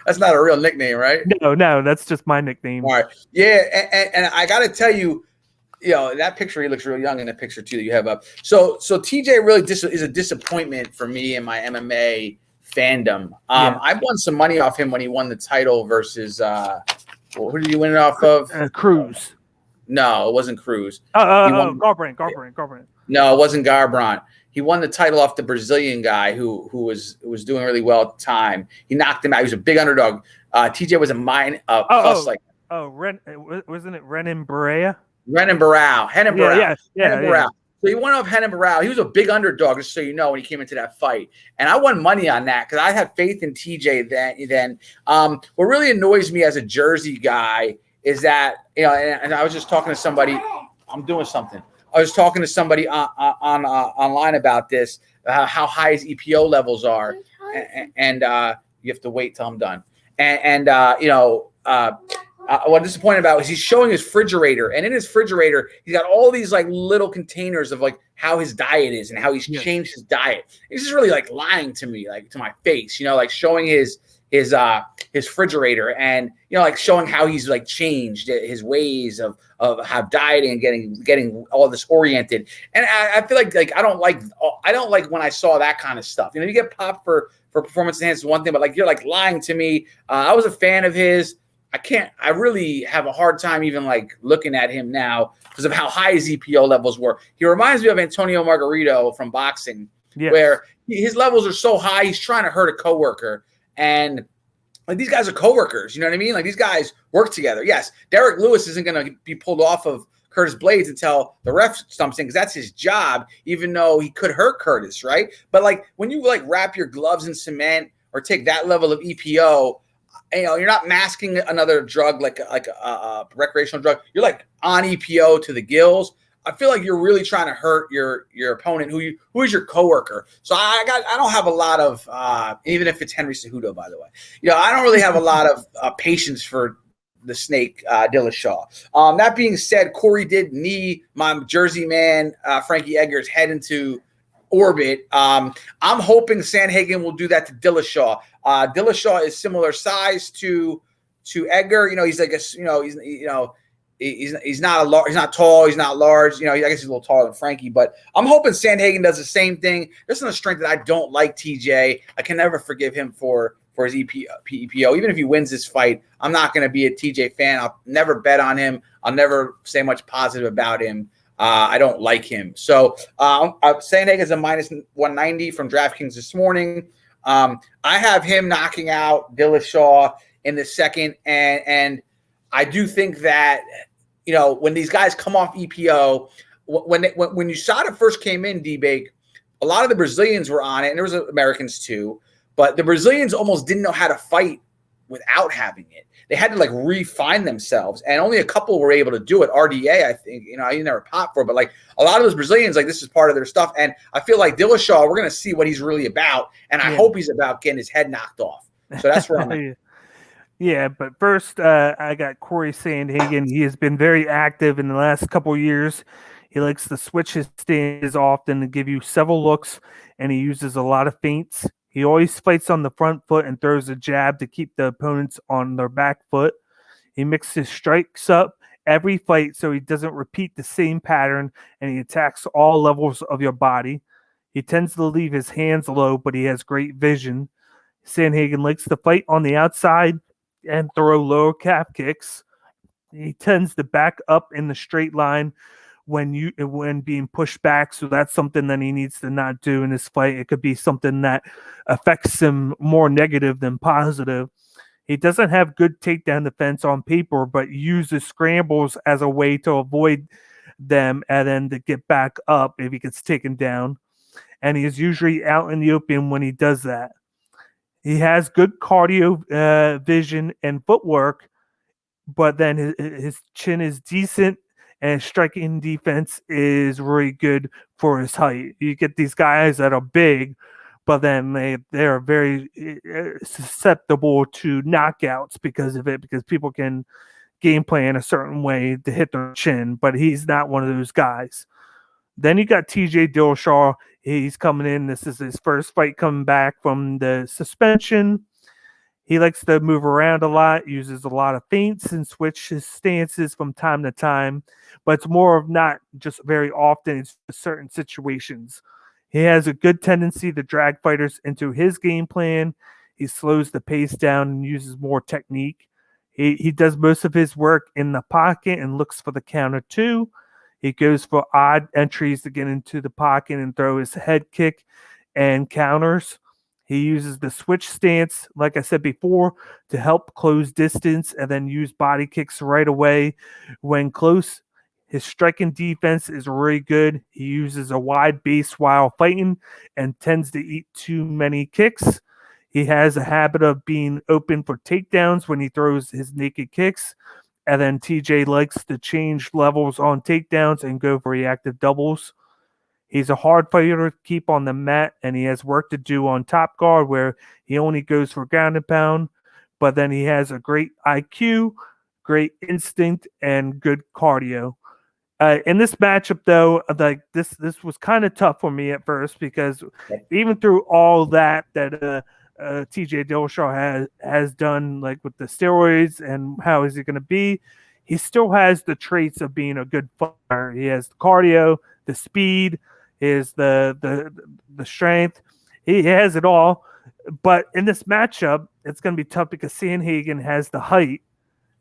that's not a real nickname, right? No, that's just my nickname. All right, yeah, and I got to tell you, that picture, he looks real young in the picture too that you have up. So TJ really is a disappointment for me in my MMA fandom. I won some money off him when he won the title versus who did he win it off of? Cruz. No, it wasn't Cruz. Garbrandt. No, it wasn't Garbrandt. He won the title off the Brazilian guy who was doing really well at the time. He knocked him out. He was a big underdog. TJ was a plus wasn't it Renan Barrea? Renan Barão. Yeah. So he went off Renan Barão. He was a big underdog, just so you know, when he came into that fight. And I won money on that because I had faith in TJ then. What really annoys me as a Jersey guy is that, and I was just talking to somebody. I'm doing something. I was talking to somebody online about this, how high his EPO levels are. And you have to wait till I'm done. What I'm disappointed about is he's showing his refrigerator, and in his refrigerator, he's got all these like little containers of like how his diet is and how he's changed his diet. He's just really like lying to me, like to my face, like showing his refrigerator and like showing how he's like changed his ways of how dieting and getting all this oriented. And I feel like I don't like when I saw that kind of stuff. You get popped for performance enhancement is one thing, but like you're like lying to me. I was a fan of his. I really have a hard time even like looking at him now because of how high his EPO levels were. He reminds me of Antonio Margarito from boxing, where his levels are so high, he's trying to hurt a coworker. And like these guys are coworkers, you know what I mean? Like these guys work together. Yes, Derrick Lewis isn't going to be pulled off of Curtis Blades until the ref stumps in because that's his job, even though he could hurt Curtis, right? But like when you like wrap your gloves in cement or take that level of EPO, you're not masking another drug like a recreational drug. You're like on EPO to the gills. I feel like you're really trying to hurt your opponent who is your coworker. So I don't have a lot of even if it's Henry Cejudo, by the way. I don't really have a lot of patience for the snake Dillashaw. That being said, Cory did knee my Jersey man Frankie Edgar's head into orbit. I'm hoping Sandhagen will do that to Dillashaw. Dillashaw is similar size to Edgar. He's like he's not tall, he's not large. I guess he's a little taller than Frankie, but I'm hoping Sandhagen does the same thing. There's a strength that I don't like TJ. I can never forgive him for his EPO. Even if he wins this fight, I'm not going to be a TJ fan. I'll never bet on him. I'll never say much positive about him. I don't like him. So Sandhagen is a minus 190 from DraftKings this morning. I have him knocking out Dillashaw in the second. And I do think that, when these guys come off EPO, when USADA first came in, D-Bake, a lot of the Brazilians were on it, and there was Americans too. But the Brazilians almost didn't know how to fight without having it. They had to like refine themselves, and only a couple were able to do it. RDA, I think, I never popped for it, but like a lot of those Brazilians, like this is part of their stuff. And I feel like Dillashaw, we're going to see what he's really about. And I hope he's about getting his head knocked off. So that's where I'm at. Yeah, but first I got Cory Sandhagen. He has been very active in the last couple of years. He likes to switch his stance often to give you several looks, and he uses a lot of feints. He always fights on the front foot and throws a jab to keep the opponents on their back foot. He mixes strikes up every fight so he doesn't repeat the same pattern, and he attacks all levels of your body. He tends to leave his hands low, but he has great vision. Sandhagen likes to fight on the outside and throw lower calf kicks. He tends to back up in the straight line when being pushed back, so that's something that he needs to not do in this fight. It could be something that affects him more negative than positive. He doesn't have good takedown defense on paper, but uses scrambles as a way to avoid them and then to get back up if he gets taken down. And he is usually out in the open when he does that. He has good cardio vision and footwork, but then his chin is decent, and his striking defense is really good for his height. You get these guys that are big, but then they are very susceptible to knockouts because of it, because people can game plan a certain way to hit their chin, but he's not one of those guys. Then you got TJ Dillashaw. He's coming in. This is his first fight coming back from the suspension. He likes to move around a lot, uses a lot of feints and switches stances from time to time, but it's more of not just very often, it's certain situations. He has a good tendency to drag fighters into his game plan. He slows the pace down and uses more technique. He does most of his work in the pocket and looks for the counter too. He goes for odd entries to get into the pocket and throw his head kick and counters. He uses the switch stance, like I said before, to help close distance and then use body kicks right away when close. His striking defense is really good. He uses a wide base while fighting and tends to eat too many kicks. He has a habit of being open for takedowns when he throws his naked kicks. And then TJ likes to change levels on takedowns and go for reactive doubles. He's a hard fighter to keep on the mat, and he has work to do on top guard where he only goes for ground and pound. But then he has a great IQ, great instinct, and good cardio. In this matchup, though, like this was kind of tough for me at first because even through all that TJ Dillashaw has done, like with the steroids and how is he going to be, he still has the traits of being a good fighter. He has the cardio, the speed, is the strength. He has it all. But in this matchup, it's going to be tough because Sandhagen has the height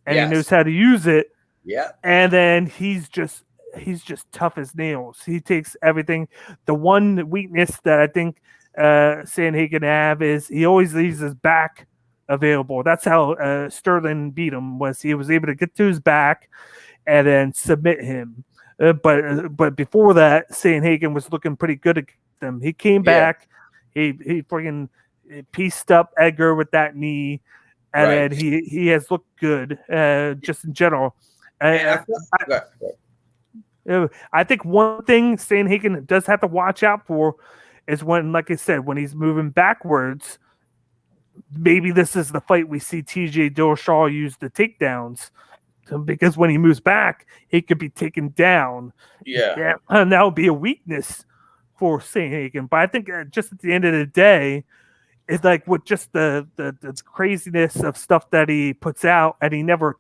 and he knows how to use it. Yeah. And then he's just tough as nails. He takes everything. The one weakness that I think Sandhagen have is he always leaves his back available. That's how Sterling beat him, was he was able to get to his back and then submit him. But before that, Sandhagen was looking pretty good against him. He came back. He freaking pieced up Edgar with that knee, and then he has looked good just in general. I think one thing Sandhagen does have to watch out for is when, like I said, when he's moving backwards. Maybe this is the fight we see TJ Dillashaw use the takedowns. Because when he moves back, he could be taken down. Yeah. And that would be a weakness for Sandhagen. But I think just at the end of the day, it's like with just the craziness of stuff that he puts out, and he never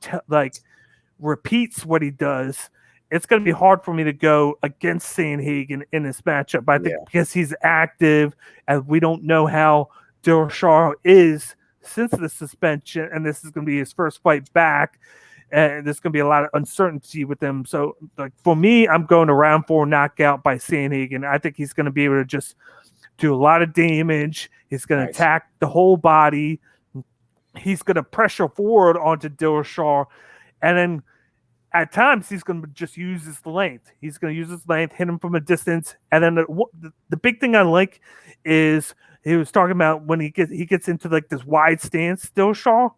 repeats what he does. It's going to be hard for me to go against Sandhagen in this matchup. But I think because he's active, and we don't know how Dillashaw is since the suspension, and this is going to be his first fight back. And there's going to be a lot of uncertainty with him. So, like for me, I'm going to round 4 knockout by Sandhagen. I think he's going to be able to just do a lot of damage. He's going to attack the whole body. He's going to pressure forward onto Dillashaw. And then at times, he's going to just use his length. He's going to use his length, hit him from a distance. And then the big thing I like is he was talking about when he gets into like this wide stance, Dillashaw.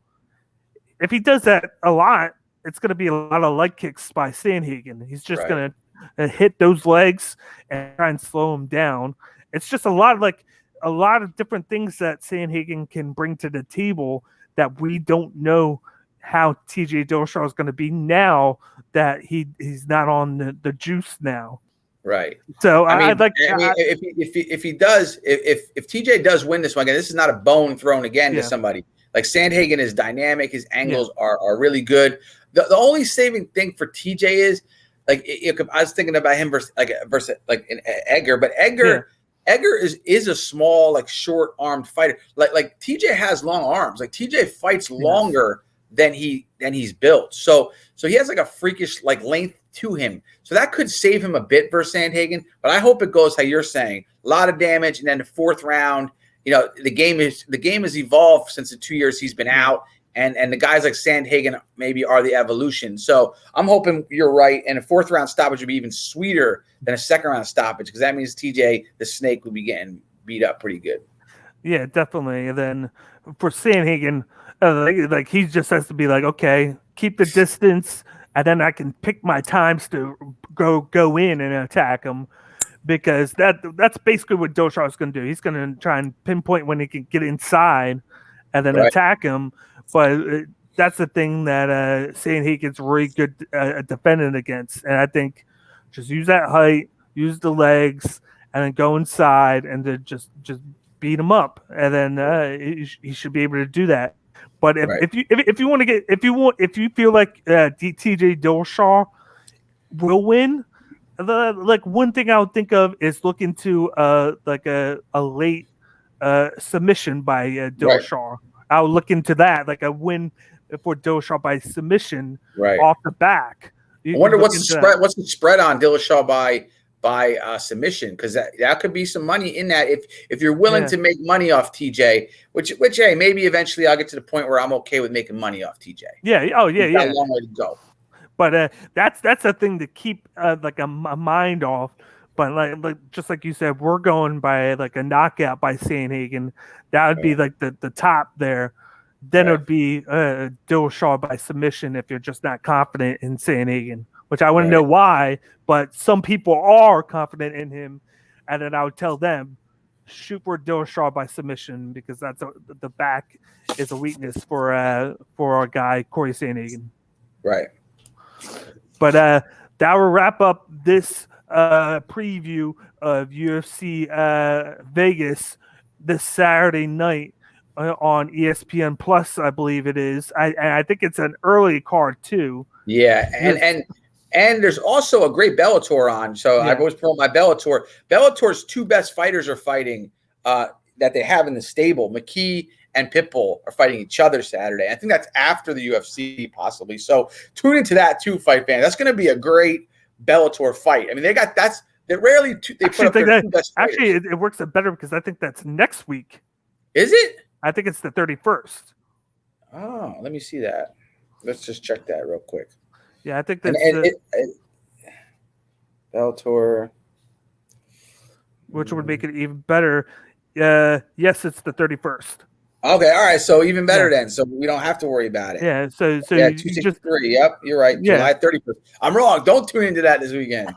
If he does that a lot, it's going to be a lot of leg kicks by Sandhagen. He's just going to hit those legs and try and slow him down. It's just a lot of different things that Sandhagen can bring to the table that we don't know how TJ Dillashaw is going to be now that he's not on the juice now. Right. So if he does, if TJ does win this one again, this is not a bone thrown again to somebody. Like Sandhagen is dynamic. His angles are really good. The only saving thing for TJ is like I was thinking about him versus Edgar, but Edgar is a small, like short armed fighter. Like TJ has long arms. Like TJ fights longer than he's built. So he has like a freakish like length to him. So that could save him a bit versus Sandhagen. But I hope it goes how you're saying. A lot of damage, and then the 4th round. You know, the game has evolved since the 2 years he's been out, and the guys like Sandhagen maybe are the evolution. So I'm hoping you're right, and a 4th round stoppage would be even sweeter than a 2nd round stoppage, because that means TJ the Snake would be getting beat up pretty good. Yeah, definitely. And then for Sandhagen, like he just has to be like, okay, keep the distance, and then I can pick my times to go in and attack him. Because that's basically what Dillashaw is going to do. He's going to try and pinpoint when he can get inside and then attack him. But that's the thing that Sandhagen's really good defending against. And I think just use that height, use the legs, and then go inside and then just beat him up. And then he should be able to do that. But if you want to get if you feel like TJ Dillashaw will win, like one thing I would think of is look into like a late submission by Dillashaw. I would look into that, like a win for Dillashaw by submission off the back. I wonder what's the spread. What's the spread on Dillashaw by submission? Because that could be some money in that if you're willing to make money off TJ, which hey, maybe eventually I'll get to the point where I'm okay with making money off TJ. Yeah. Oh yeah. Got a long way to go. But that's a thing to keep like a mind off. But like just like you said, we're going by like a knockout by Sandhagen. That would be like the top there. Then it would be Dillashaw by submission if you're just not confident in Sandhagen, which I wouldn't know why, but some people are confident in him, and then I would tell them shoot for Dillashaw by submission because that's the back is a weakness for our guy Cory Sandhagen. Right. But that will wrap up this preview of UFC Vegas this Saturday night on ESPN Plus, I believe it is. I think it's an early card too. Yeah, and there's also a great Bellator on. So I've always promoted my Bellator. Bellator's two best fighters are fighting that they have in the stable. Maycee and Pitbull are fighting each other Saturday. I think that's after the UFC possibly. So tune into that too, fight fans. That's going to be a great Bellator fight. I mean, they put up their two best fighters. Actually, it works out better because I think that's next week. Is it? I think it's the 31st. Oh, let me see that. Let's just check that real quick. Yeah, I think that's Bellator. Which would make it even better. Yes, it's the 31st. Okay, all right. So even better then. So we don't have to worry about it. Yeah. So yeah, you 263. Yep, you're right. Yeah. July 31st. I'm wrong. Don't tune into that this weekend.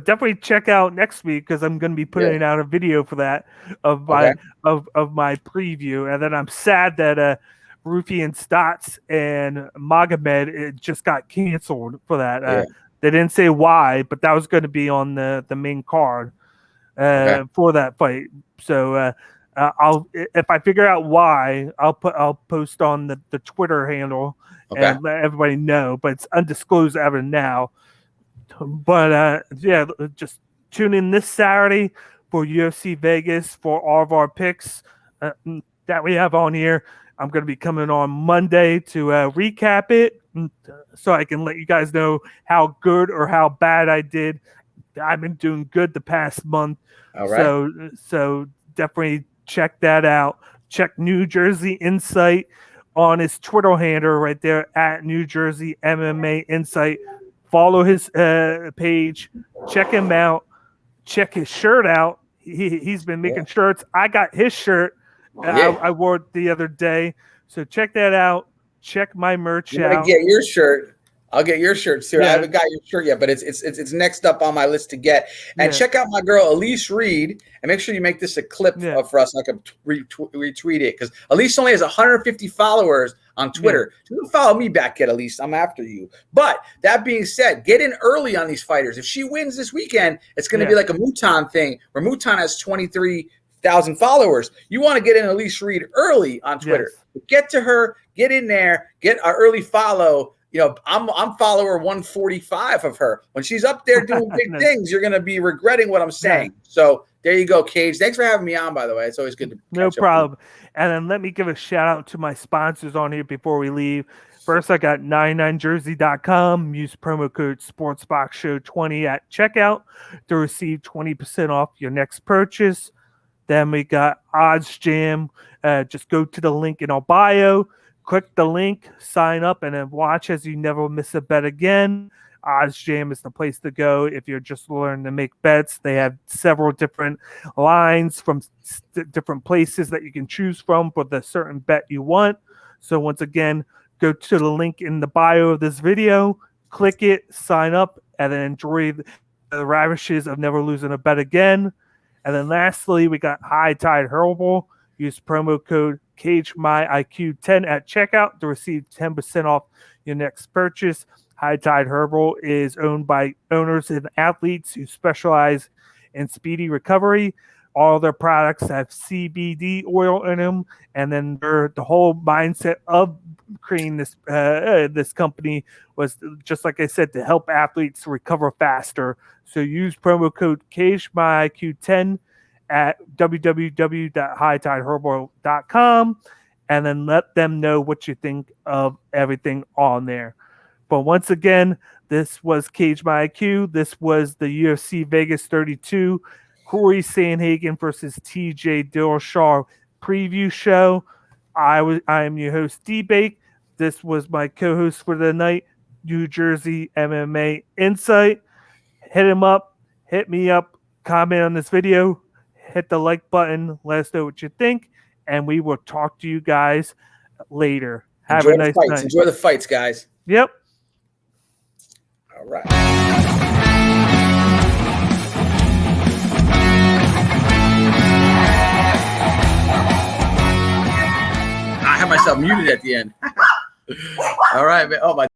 definitely check out next week because I'm going to be putting out a video for that of my of my preview, and then I'm sad that Rufi Stotts and Magomed it just got canceled for that. They didn't say why, but that was going to be on the main card for that fight. So. I'll if I figure out why, I'll post on the Twitter handle and let everybody know. But it's undisclosed as of now. But just tune in this Saturday for UFC Vegas for all of our picks that we have on here. I'm going to be coming on Monday to recap it, so I can let you guys know how good or how bad I did. I've been doing good the past month. All right. So definitely. Check that out. Check New Jersey Insight on his Twitter handle right there at New Jersey MMA Insight. Follow his page. Check him out. Check his shirt out. He's been making shirts. I got his shirt. I wore it the other day. So check that out. Check my merch out. Get your shirt. I'll get your shirt too. I haven't got your shirt yet, but it's next up on my list to get. And check out my girl Elise Reed, and make sure you make this a clip for us. I can retweet it because Elise only has 150 followers on Twitter. She doesn't follow me back yet, Elise. I'm after you. But that being said, get in early on these fighters. If she wins this weekend, it's going to be like a Mouton thing where Mouton has 23,000 followers. You want to get in Elise Reed early on Twitter. Get to her. Get in there. Get an early follow. You know, I'm follower 145 of her. When she's up there doing big things, you're going to be regretting what I'm saying. So there you go, Cage. Thanks for having me on, by the way. It's always good to No problem. And then let me give a shout out to my sponsors on here before we leave. First, I got 99jersey.com. Use promo code SportsBoxShow20 at checkout to receive 20% off your next purchase. Then we got Oddsjam. Just go to the link in our bio. Click the link, sign up, and then watch as you never miss a bet again. Oddsjam is the place to go if you're just learning to make bets. They have several different lines from different places that you can choose from for the certain bet you want. So once again, go to the link in the bio of this video, click it, sign up, and then enjoy the ravishes of never losing a bet again. And then lastly, we got High Tide Herbal. Use promo code CageMyIQ10 at checkout to receive 10% off your next purchase. High Tide Herbal is owned by owners and athletes who specialize in speedy recovery. All their products have CBD oil in them, and then the whole mindset of creating this company was, just like I said, to help athletes recover faster. So use promo code CageMyIQ10 at www.hightideherbal.com, and then let them know what you think of everything on there. But once again, this was Cage My IQ. This was the UFC Vegas 32 Cory Sandhagen versus TJ Dillashaw preview show. I am your host, D-Bake. This was my co-host for the night, New Jersey MMA Insight. Hit him up, hit me up, comment on this video, hit the like button, let us know what you think, and we will talk to you guys later. Have a nice night. Enjoy the fights, guys. Yep. All right. I have myself muted at the end. All right, man. Oh, my.